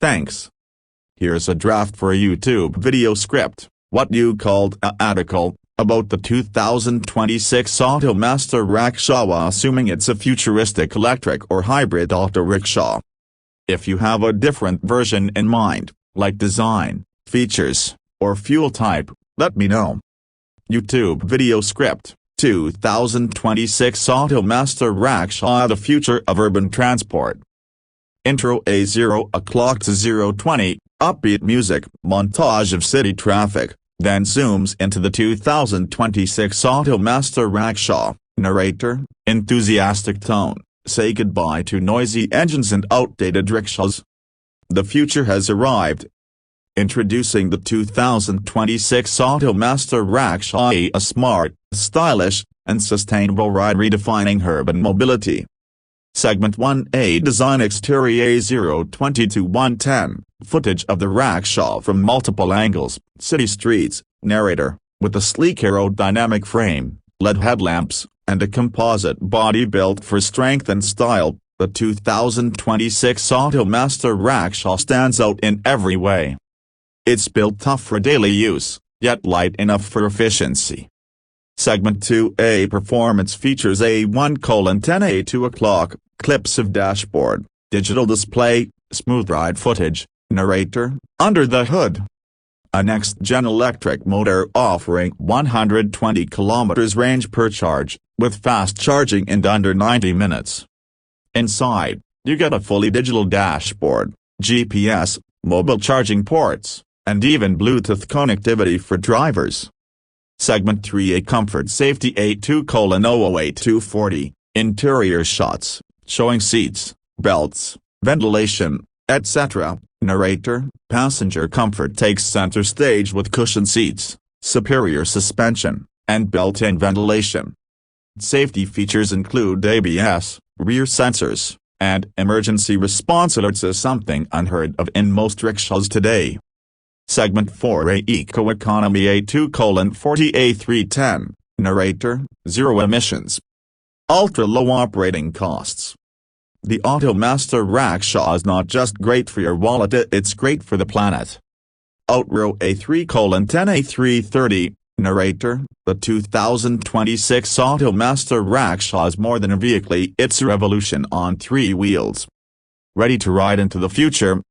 Thanks. Here's a draft for a YouTube video script, what you called a article, about the 2026 Auto Master Raksha, assuming it's a futuristic electric or hybrid auto rickshaw. If you have a different version in mind, like design, features, or fuel type, let me know. YouTube video script, 2026 Auto Master Raksha, the future of urban transport. Intro: a 0 o'clock to 0:20, upbeat music, montage of city traffic, then zooms into the 2026 Auto Master Raksha, narrator, enthusiastic tone, say goodbye to noisy engines and outdated rickshaws. The future has arrived. Introducing the 2026 Auto Master Raksha, a smart, stylish, and sustainable ride redefining urban mobility. Segment 1A: Design. Exterior: 0:20 to 1:10, footage of the rickshaw from multiple angles, city streets, narrator, with a sleek aerodynamic frame, LED headlamps, and a composite body built for strength and style. The 2026 Auto Master Raksha stands out in every way. It's built tough for daily use, yet light enough for efficiency. Segment 2A: Performance features. A 1:10 a 2 o'clock, clips of dashboard, digital display, smooth ride footage, narrator, under the hood. A next-gen electric motor offering 120 km range per charge, with fast charging in under 90 minutes. Inside, you get a fully digital dashboard, GPS, mobile charging ports, and even Bluetooth connectivity for drivers. Segment 3A: Comfort Safety. A 2:00 2:40, interior shots, showing seats, belts, ventilation, etc. Narrator: passenger comfort takes center stage with cushioned seats, superior suspension, and built-in ventilation. Safety features include ABS, rear sensors, and emergency response alerts, something unheard of in most rickshaws today. Segment 4A: Eco-economy. A 2:40 a 3:10, narrator: zero emissions. Ultra-low operating costs. The Auto Master Raksha is not just great for your wallet, it's great for the planet. Outrow. A 3:10 a 3:30, narrator: the 2026 Auto Master Raksha is more than a vehicle, it's a revolution on three wheels. Ready to ride into the future?